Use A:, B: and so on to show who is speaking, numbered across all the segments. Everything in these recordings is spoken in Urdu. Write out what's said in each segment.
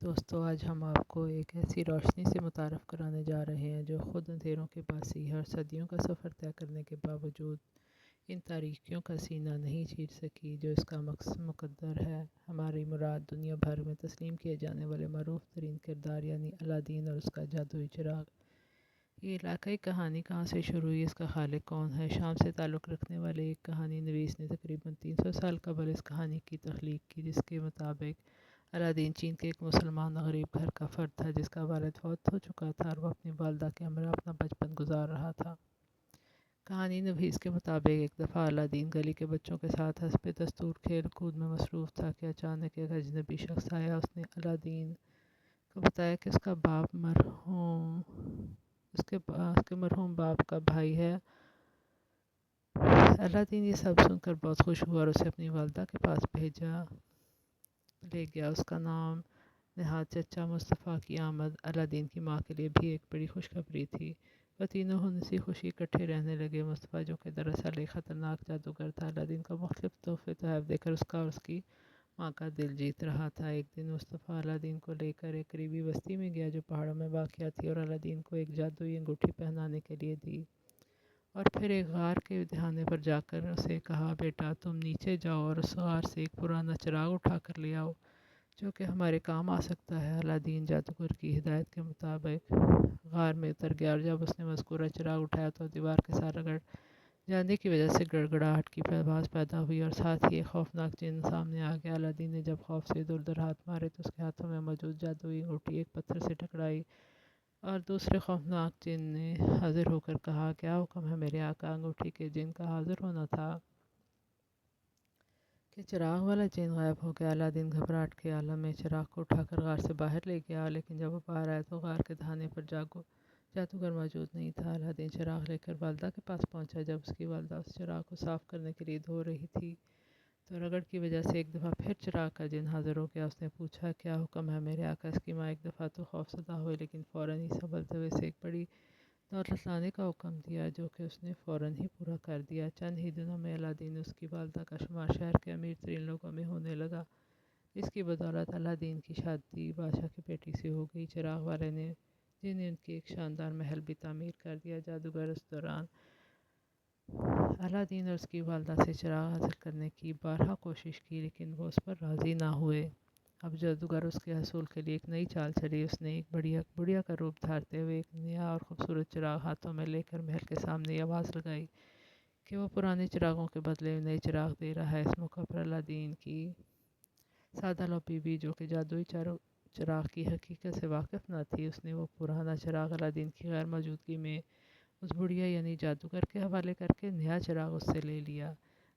A: دوستو آج ہم آپ کو ایک ایسی روشنی سے متعارف کرانے جا رہے ہیں جو خود اندھیروں کے باسی ہر صدیوں کا سفر طے کرنے کے باوجود ان تاریکیوں کا سینہ نہیں چیر سکی جو اس کا مقدر ہے۔ ہماری مراد دنیا بھر میں تسلیم کیے جانے والے معروف ترین کردار یعنی الادین اور اس کا جادوئی چراغ۔ یہ علاقائی کہانی کہاں سے شروع ہوئی، اس کا خالق کون ہے؟ شام سے تعلق رکھنے والے ایک کہانی نویس نے تقریباً 300 سال قبل اس کہانی کی تخلیق کی، جس کے مطابق الادین چین کے ایک مسلمان غریب گھر کا فرد تھا جس کا والد فوت ہو چکا تھا اور وہ اپنی والدہ کے ہمراہ اپنا بچپن گزار رہا تھا۔ کہانی نویس کے مطابق ایک دفعہ الادین گلی کے بچوں کے ساتھ حسب دستور کھیل کود میں مصروف تھا کہ اچانک ایک اجنبی شخص آیا۔ اس نے الادین کو بتایا کہ اس کا باپ اس کے مرحوم باپ کا بھائی ہے۔ الادین یہ سب سن کر بہت خوش ہوا اور اسے اپنی والدہ کے پاس لے گیا۔ اس کا نام نہاد چچا مصطفیٰ کی آمد الادین کی ماں کے لیے بھی ایک بڑی خوشخبری تھی۔ وہ تینوں ہنسی خوشی اکٹھے رہنے لگے۔ مصطفیٰ جو کہ دراصل ایک خطرناک جادوگر تھا، الادین کو مختلف تحفے تحائف دے کر اس کا اور اس کی ماں کا دل جیت رہا تھا۔ ایک دن مصطفیٰ الادین کو لے کر ایک قریبی بستی میں گیا جو پہاڑوں میں واقع تھی اور الادین کو ایک جادوئی انگوٹھی پہنانے کے لیے دی، اور پھر ایک غار کے دہانے پر جا کر اسے کہا، بیٹا تم نیچے جاؤ اور اس غار سے ایک پرانا چراغ اٹھا کر لے آؤ جو کہ ہمارے کام آ سکتا ہے۔ الادین جادوگر کی ہدایت کے مطابق غار میں اتر گیا اور جب اس نے مذکورہ چراغ اٹھایا تو دیوار کے ساتھ رگڑ جانے کی وجہ سے گڑگڑاہٹ کی آواز پیدا ہوئی اور ساتھ ہی ایک خوفناک جن سامنے آ گیا۔ الادین نے جب خوف سے ادھر ادھر ہاتھ مارے تو اس کے ہاتھوں میں موجود جادوئی انگوٹھی ایک پتھر سے ٹکرائی اور دوسرے خوفناک جن نے حاضر ہو کر کہا، کیا حکم ہے میرے آقا؟ انگوٹھی کے جن کا حاضر ہونا تھا کہ چراغ والا جن غائب ہو گیا۔ الادین گھبراہٹ کے عالم میں چراغ کو اٹھا کر غار سے باہر لے گیا، لیکن جب وہ باہر آیا تو غار کے دہانے پر جادوگر موجود نہیں تھا۔ الادین چراغ لے کر والدہ کے پاس پہنچا۔ جب اس کی والدہ اس چراغ کو صاف کرنے کے لیے دھو رہی تھی تو رگڑ کی وجہ سے ایک دفعہ پھر چراغ کا جن حاضر ہو گیا۔ اس نے پوچھا، کیا حکم ہے میرے آقا؟ اس کی ماں ایک دفعہ تو خوف زدہ ہوئی لیکن فوراً ہی سنبھلتے ہوئے اسے ایک بڑی دولت لانے کا حکم دیا جو کہ اس نے فوراً ہی پورا کر دیا۔ چند ہی دنوں میں الادین اور اس کی والدہ کا شمار شہر کے امیر ترین لوگوں میں ہونے لگا۔ اس کی بدولت الادین کی شادی بادشاہ کی بیٹی سے ہو گئی۔ چراغ والے نے ان کی ایک شاندار محل بھی تعمیر کر دیا۔ جادوگر اس دوران الادین اور اس کی والدہ سے چراغ حاصل کرنے کی بارہا کوشش کی لیکن وہ اس پر راضی نہ ہوئے۔ اب جادوگر اس کے حصول کے لیے ایک نئی چال چلی۔ اس نے ایک بڑھیا کا روپ دھارتے ہوئے ایک نیا اور خوبصورت چراغ ہاتھوں میں لے کر محل کے سامنے یہ آواز لگائی کہ وہ پرانے چراغوں کے بدلے میں نئے چراغ دے رہا ہے۔ اس موقع پر الادین کی سادہ لو بیوی جو کہ جادوئی چراغ کی حقیقت سے واقف نہ تھی، اس نے وہ پرانا چراغ الادین کی غیر موجودگی میں اس بڑھیا یعنی جادوگر کے حوالے کر کے نیا چراغ اس سے لے لیا۔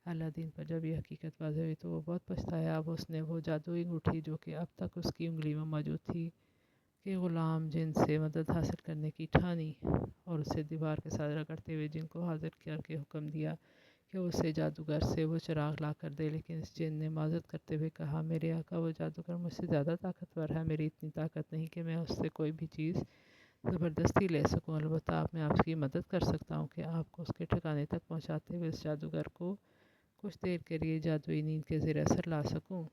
A: الادین پر جب یہ حقیقت واضح ہوئی تو وہ بہت پچھتایا۔ اب اس نے وہ جادوئی انگوٹھی جو کہ اب تک اس کی انگلی میں موجود تھی کہ غلام جن سے مدد حاصل کرنے کی ٹھانی اور اسے دیوار کے ساتھ رگڑتے ہوئے جن کو حاضر کر کے حکم دیا کہ اسے جادوگر سے وہ چراغ لا کر دے، لیکن اس جن نے معذرت کرتے ہوئے کہا، میرے آقا وہ جادوگر مجھ سے زیادہ طاقتور ہے، میری اتنی طاقت نہیں کہ میں اس سے کوئی بھی چیز زبردستی لے سکوں، البتہ میں آپ کی مدد کر سکتا ہوں کہ آپ کو اس کے ٹھکانے تک پہنچاتے ہوئے اس جادوگر کو کچھ دیر کے لیے جادوئی نیند کے زیر اثر لا سکوں۔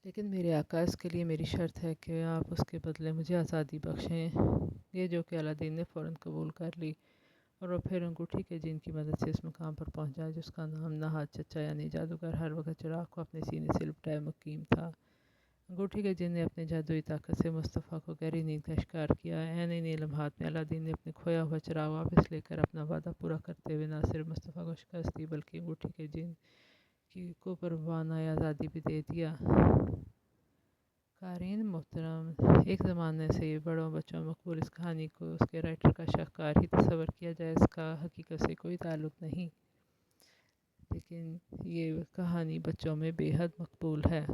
A: لیکن میرے آقا اس کے لیے میری شرط ہے کہ آپ اس کے بدلے مجھے آزادی بخشیں۔ یہ جو کہ الادین نے فوراً قبول کر لی اور وہ پھر انگوٹھی کے جن کی مدد سے اس مقام پر پہنچا جس کا نام نہاد چچا یعنی جادوگر ہر وقت چراغ کو اپنے سینے سے لپٹائے مقیم تھا۔ انگوٹھی کے جن نے اپنی جادوئی طاقت سے مصطفیٰ کو گہری نیند کا شکار کیا۔ عین انہی لمحات میں الادین نے اپنے کھویا ہوا چراغ واپس لے کر اپنا وعدہ پورا کرتے ہوئے نہ صرف مصطفیٰ کو شکست دی بلکہ انگوٹھی کے جن کو پروانۂ آزادی بھی دے دیا۔ قارئین محترم، ایک زمانے سے یہ بڑوں بچوں مقبول اس کہانی کو اس کے رائٹر کا شاہکار ہی تصور کیا جائے، اس کا حقیقت سے کوئی تعلق نہیں، لیکن یہ کہانی بچوں میں بے حد مقبول ہے۔